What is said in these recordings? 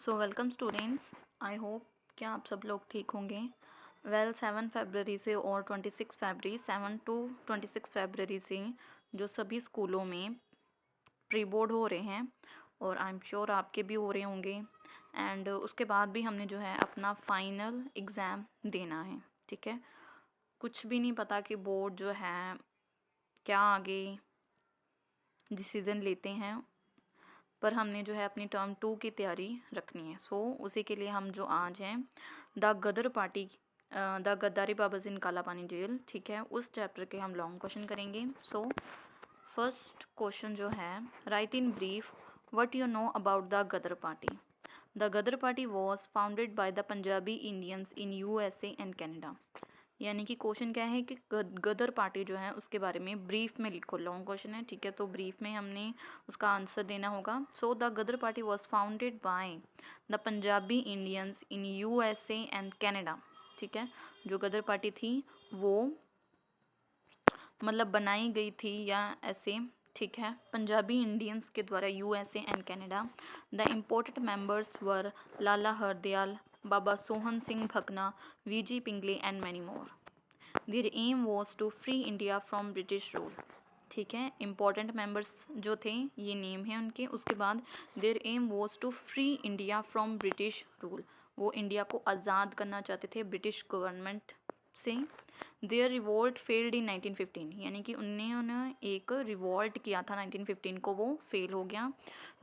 So welcome students, I hope कि आप सब लोग ठीक होंगे। 7 फरवरी से और 26 फरवरी 7 टू 26 फरवरी से जो सभी स्कूलों में प्री बोर्ड हो रहे हैं और आई एम श्योर आपके भी हो रहे होंगे। एंड उसके बाद भी हमने जो है अपना फाइनल एग्ज़ाम देना है। ठीक है, कुछ भी नहीं पता कि बोर्ड जो है क्या आगे डिसीज़न लेते हैं, पर हमने जो है अपनी टर्म 2 की तैयारी रखनी है। सो उसी के लिए हम जो आज हैं द गदर पार्टी द गद्दारी बाबा इन काला पानी जेल, ठीक है, उस चैप्टर के हम लॉन्ग क्वेश्चन करेंगे। सो फर्स्ट क्वेश्चन जो है, write in brief what you know about the Gadar party. The Gadar party was founded by the Punjabi Indians in USA and Canada. यानी कि क्वेश्चन क्या है कि गदर पार्टी जो है उसके बारे में ब्रीफ में लिखो। लॉन्ग क्वेश्चन है, ठीक है, तो ब्रीफ में हमने उसका आंसर देना होगा। So the Gadar party was founded by the Punjabi Indians in USA and Canada. ठीक है, जो गदर पार्टी थी वो मतलब बनाई गई थी या ऐसे, ठीक है, पंजाबी इंडियंस के द्वारा USA and Canada. The important members were Lala Hardayal, Baba Sohan Singh Bhakna, V G Pingle and many more. Their aim was to free India from British rule. ठीक है, इम्पॉर्टेंट मेंबर्स जो थे ये नेम है उनके। उसके बाद their aim was to free India from British rule, वो इंडिया को आज़ाद करना चाहते थे ब्रिटिश गवर्नमेंट से। देयर रिवोल्ट फेल्ड इन 1915, यानी कि उन्होंने एक रिवॉल्ट किया था 1915 को, वो फेल हो गया।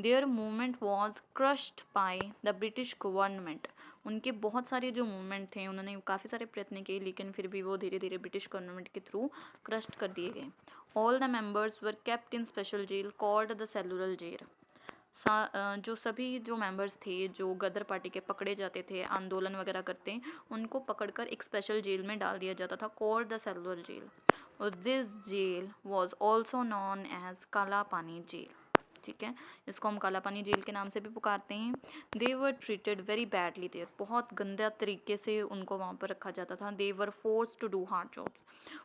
There movement was crushed bye the British government, उनके बहुत सारे जो मूवमेंट थे उन्होंने काफ़ी सारे प्रयत्न किए लेकिन फिर भी वो धीरे धीरे ब्रिटिश गवर्नमेंट के थ्रू क्रश्ड कर दिए गए। All the members were kept in special jail called the cellular jail. जो सभी जो मेंबर्स थे जो गदर पार्टी के पकड़े जाते थे, आंदोलन वगैरह करते, उनको पकड़कर एक स्पेशल जेल में डाल दिया जाता था कॉल्ड द सेलुलर जेल। और this jail was also known as kala पानी जेल। ठीक है, इसको हम काला पानी जेल के नाम से भी पुकारते हैं। They were treated very badly there, बहुत गंदा तरीके से उनको वहाँ पर रखा जाता था। They were force to do hard jobs,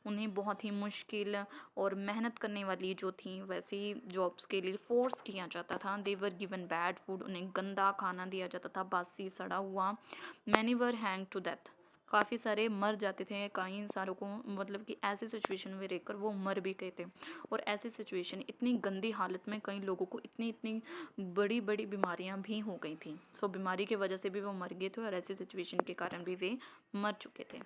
उन्हें बहुत ही मुश्किल और मेहनत करने वाली जो थी वैसी जॉब्स के लिए फोर्स किया जाता था। They were given bad food, उन्हें गंदा खाना दिया जाता था, बासी सड़ा हुआ। Many were hang to death, काफ़ी सारे मर जाते थे, कई सारों को मतलब कि ऐसी सिचुएशन में रहकर वो मर भी गए थे। और ऐसी सिचुएशन, इतनी गंदी हालत में कई लोगों को इतनी इतनी बड़ी बड़ी बीमारियां भी हो गई थी। सो बीमारी की वजह से भी वो मर गए थे और ऐसी सिचुएशन के कारण भी वे मर चुके थे।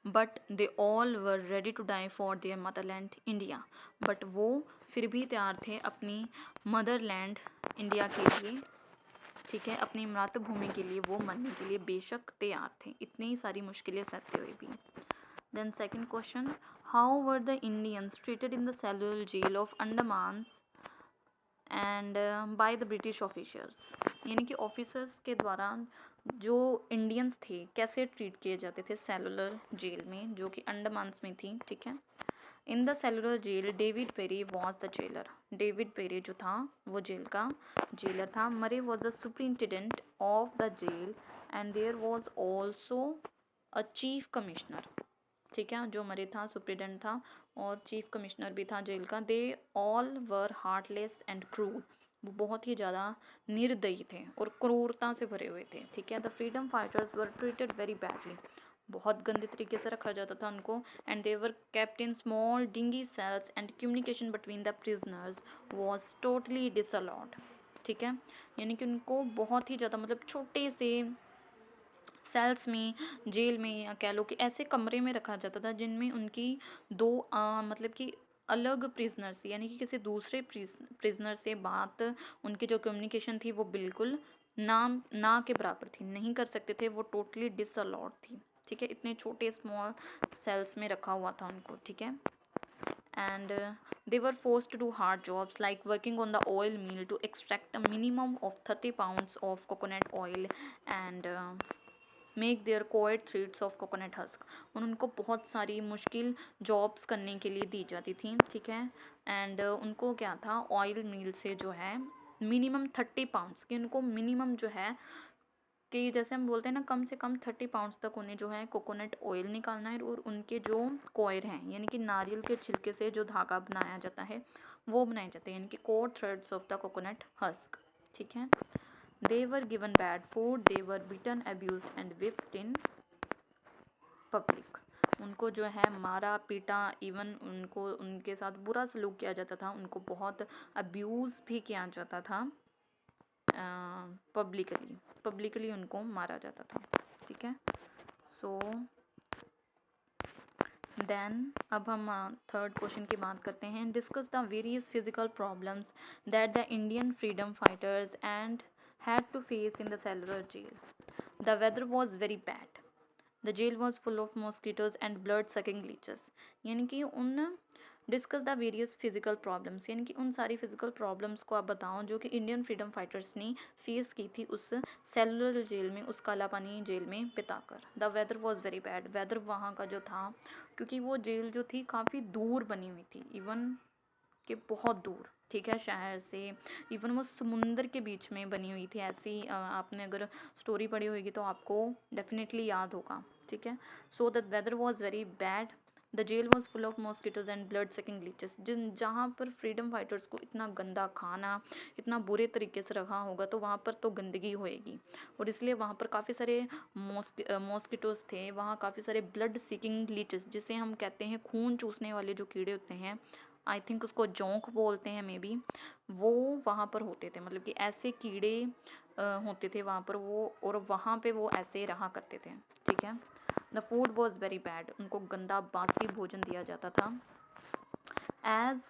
But they all were ready to die for their motherland India, but वो फिर भी तैयार थे अपनी मदरलैंड इंडिया के लिए, ठीक है, अपनी मातृभूमि के लिए वो मरने के लिए बेशक तैयार थे, इतनी सारी मुश्किलें सहते हुए भी। Then second question, how were the Indians treated in the cellular jail of Andaman and by the British officers. यानी कि ऑफिसर्स के द्वारा जो इंडियंस थे कैसे ट्रीट किए जाते थे सेलुलर जेल में जो कि अंडमान में थी। ठीक है, in the cellular jail David Perry was the jailer. David Perry जो था वो जेल का जेलर था। Murray was the superintendent of the jail and there was also a chief commissioner. ठीक है, जो मरे था सुप्रिटेंडेंट था और चीफ कमिश्नर भी था जेल का। दे ऑल वर हार्टलेस एंड क्रूर, वो बहुत ही ज़्यादा निर्दयी थे और क्रूरता से भरे हुए थे। ठीक है, the freedom fighters were treated very badly, बहुत गंदे तरीके से रखा जाता था उनको। And they were kept in small dingy cells and communication between the prisoners was totally disallowed. ठीक है, यानी कि उनको बहुत ही ज़्यादा मतलब छोटे से सेल्स में, जेल में, या कह लो कि ऐसे कमरे में रखा जाता था जिनमें उनकी दो मतलब कि अलग प्रिजनर्स, यानी कि किसी दूसरे प्रिजनर से बात, उनकी जो कम्युनिकेशन थी वो बिल्कुल ना के बराबर थी, नहीं कर सकते थे, वो टोटली डिसअलाउड थी। ठीक है, इतने छोटे स्मॉल सेल्स में रखा हुआ था उनको। ठीक है, and they were forced to do hard jobs like working on the oil mill to extract a minimum of 30 pounds of coconut oil and make their coed threads of coconut husk. उनको बहुत सारी मुश्किल jobs करने के लिए दी जाती थी। ठीक है, एंड उनको क्या था, ऑयल मिल से जो है मिनिमम 30 पाउंड्स की, उनको मिनिमम जो है कि जैसे हम बोलते हैं ना कम से कम 30 पाउंड्स तक उन्हें जो है कोकोनट ऑयल निकालना है और उनके जो कोयर हैं यानी कि नारियल के छिलके से जो धागा बनाया जाता है वो बनाए जाते हैं, यानी कि core threads of the coconut husk. ठीक है, They were given bad food, they were beaten, abused and whipped in public. उनको जो है मारा पीटा, इवन उनको उनके साथ बुरा सलूक किया जाता था, उनको बहुत अब्यूज़ भी किया जाता था, पब्लिकली उनको मारा जाता था, ठीक है। सो देन अब हम थर्ड क्वेश्चन की बात करते हैं। Discuss the various physical problems that the Indian freedom fighters and had to face in the cellular jail. The weather was very bad. The jail was full of mosquitoes and blood-sucking leeches. यानी कि उन discuss the various physical problems, यानी कि उन सारी physical problems को आप बताओ जो कि इंडियन फ्रीडम फाइटर्स ने फेस की थी उस सेलुलर जेल में, उस काला पानी जेल में बिताकर। The weather was very bad, weather वहाँ का जो था, क्योंकि वो जेल जो थी काफ़ी दूर बनी हुई थी, इवन कि बहुत दूर, ठीक है, शहर से, इवन वो समुंदर के बीच में बनी हुई थी। ऐसी आपने अगर स्टोरी पढ़ी होगी तो आपको डेफिनेटली याद होगा, ठीक है। So that weather was very bad, the jail was full of mosquitoes and blood sucking leeches. जहाँ पर फ्रीडम फाइटर्स को इतना गंदा खाना, इतना बुरे तरीके से रखा होगा तो वहाँ पर तो गंदगी होएगी, और इसलिए वहाँ पर काफ़ी सारे मॉस्किटोज थे, वहाँ काफ़ी सारे ब्लड सीकिंग लीचेस, जिसे हम कहते हैं खून चूसने वाले जो कीड़े होते हैं, आई थिंक उसको जोंक बोलते हैं मे बी, वो वहाँ पर होते थे, मतलब कि ऐसे कीड़े होते थे वहाँ पर वो, और वहाँ पे वो ऐसे रहा करते थे, ठीक है। The food was very bad, उनको गंदा बासी भोजन दिया जाता था। As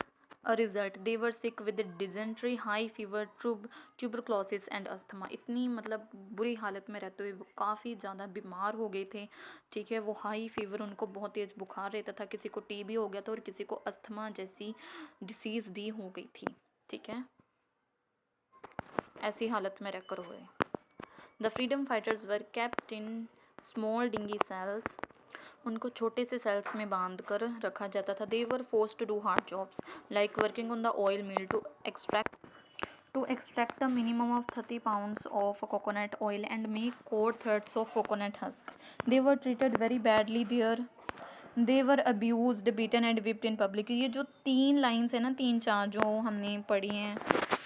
a result they were sick with dysentery, high fever, tuberculosis and asthma. इतनी मतलब बुरी हालत में रहते हुए वो काफ़ी ज़्यादा बीमार हो गए थे, ठीक है। वो हाई फीवर, उनको बहुत तेज़ बुखार रहता था, किसी को टीबी हो गया था और किसी को अस्थमा जैसी डिसीज़ भी हो गई थी, ठीक है, ऐसी हालत में रहकर हुए। The freedom fighters were kept in small dingy cells, उनको छोटे से सेल्स में बांध कर रखा जाता था। They were forced to do hard jobs like working on the oil mill to extract a minimum of 30 pounds of coconut oil and make cord threads of coconut husk. They were treated very badly there. They were abused, beaten and whipped in public. ये जो 3 lines है ना, 3-4 जो हमने पढ़ी हैं,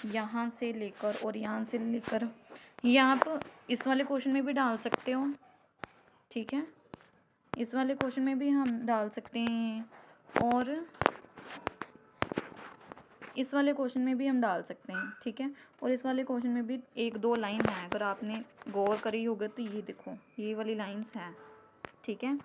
यहाँ से लेकर और यहाँ से लेकर, ये आप इस वाले क्वेश्चन में भी डाल सकते हो, ठीक है, इस वाले क्वेश्चन में भी हम डाल सकते हैं, और इस वाले क्वेश्चन में भी हम डाल सकते हैं, ठीक है। और इस वाले क्वेश्चन में भी 1-2 लाइन है, अगर आपने गौर करी होगा तो ये देखो, ये वाली लाइन्स हैं, ठीक है।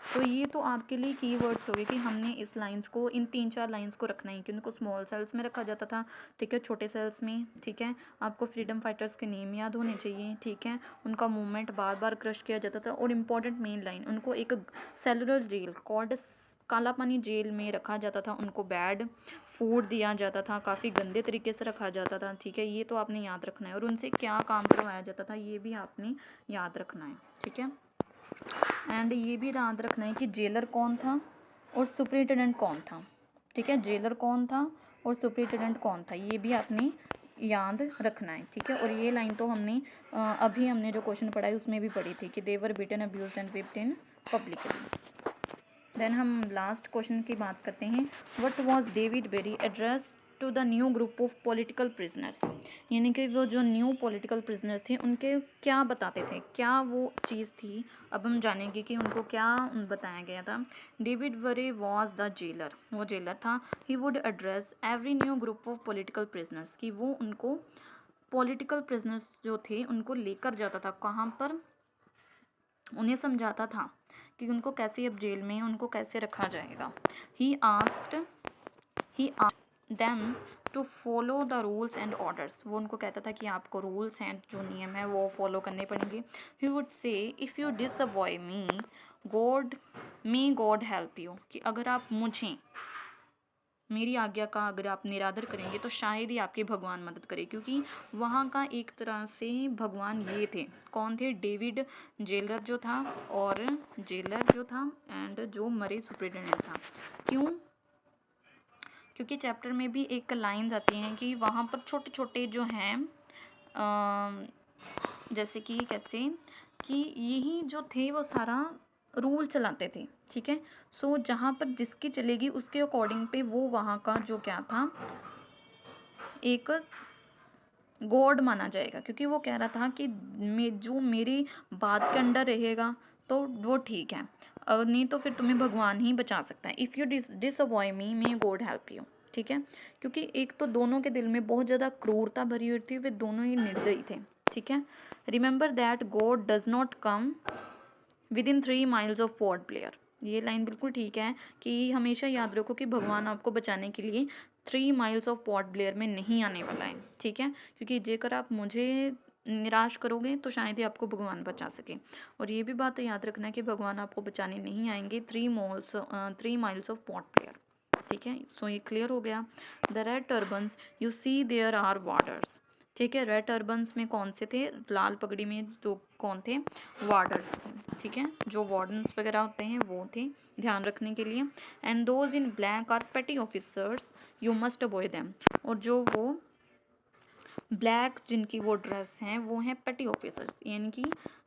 तो ये तो आपके लिए कीवर्ड्स हो गए कि हमने इस लाइन्स को, इन 3-4 लाइन्स को रखना है, कि उनको स्मॉल सेल्स में रखा जाता था, ठीक है, छोटे सेल्स में, ठीक है। आपको फ्रीडम फाइटर्स के नेम याद होने चाहिए, ठीक है, उनका मूवमेंट बार बार क्रश किया जाता था, और इम्पॉर्टेंट मेन लाइन, उनको एक सेलुलर जेल कॉल्ड काला पानी जेल में रखा जाता था, उनको बैड फूड दिया जाता था, काफ़ी गंदे तरीके से रखा जाता था, ठीक है, ये तो आपने याद रखना है। और उनसे क्या काम करवाया जाता था ये भी आपने याद रखना है, ठीक है। एंड ये भी याद रखना है कि जेलर कौन था और सुपरिटेंडेंट कौन था, ठीक है, जेलर कौन था और सुपरिटेंडेंट कौन था, ये भी आपने याद रखना है, ठीक है। और ये लाइन तो हमने अभी हमने जो क्वेश्चन पढ़ा है उसमें भी पढ़ी थी कि they were beaten, abused and whipped in publicly. Then हम लास्ट क्वेश्चन की बात करते हैं। What was David Barry address to the new group of political prisoners, यानी कि वो जो न्यू पॉलिटिकल प्रिजनर्स थे उनके क्या बताते थे, क्या वो चीज़ थी, अब हम जानेंगे कि उनको क्या बताया गया था। David Barry was the jailer, वो जेलर था। He would address every new group of political prisoners, कि वो उनको पॉलिटिकल प्रिजनर्स जो थे उनको लेकर जाता था, कहाँ पर, उन्हें समझाता था कि उनको कैसे अब जेल में उनको कैसे रखा जाएगा। He asked them to follow the rules and orders, वो उनको कहता था कि आपको रूल्स एंड जो नियम है वो फॉलो करने पड़ेंगे। He would say if you disobey me God help you, कि अगर आप मुझे, मेरी आज्ञा का अगर आप निरादर करेंगे तो शायद ही आपके भगवान मदद करे, क्योंकि वहाँ का एक तरह से भगवान ये थे, कौन थे, डेविड जेलर जो था, और जेलर जो था एंड जो मरे सुपरिटेंडेंट था। क्यों, क्योंकि चैप्टर में भी एक लाइन आती हैं कि वहाँ पर छोटे छोटे जो हैं जैसे कि कैसे, कि यही जो थे वो सारा रूल चलाते थे, ठीक है। सो जहाँ पर जिसकी चलेगी उसके अकॉर्डिंग पे वो वहाँ का जो क्या था, एक गॉड माना जाएगा, क्योंकि वो कह रहा था कि जो मेरी बात के अंडर रहेगा तो वो ठीक है, नहीं तो फिर तुम्हें भगवान ही बचा सकता है। If you disobey me may God help you. ठीक है, क्योंकि एक तो दोनों के दिल में बहुत ज़्यादा क्रूरता भरी हुई थी, वे दोनों ही निर्दयी थे। ठीक है, remember that God does not come with in 3 miles of port Blair. ये लाइन बिल्कुल ठीक है कि हमेशा याद रखो कि भगवान आपको बचाने के लिए 3 miles ऑफ पोर्ट ब्लेयर में नहीं आने वाला है। ठीक है, क्योंकि जेकर आप मुझे निराश करोगे तो शायद ही आपको भगवान बचा सके। और ये भी बात याद रखना है कि भगवान आपको बचाने नहीं आएंगे 3 miles ऑफ पोर्ट ब्लेयर। ठीक है, सो ये क्लियर हो गया। The red turbans you see there are warders. ठीक है, रेड टर्बन्स में कौन से थे, लाल पगड़ी में तो कौन थे, वार्डर्स थे। ठीक है, जो वार्डन्स वगैरह होते हैं वो थे, ध्यान रखने के लिए। And those in black are petty officers, you must avoid them. और जो वो ब्लैक जिनकी वो ड्रेस हैं वो हैं पेटी ऑफिसर्स, यानी कि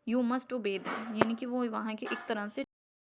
यू मस्ट ओबे देम, यानी कि वो वहाँ के एक तरह से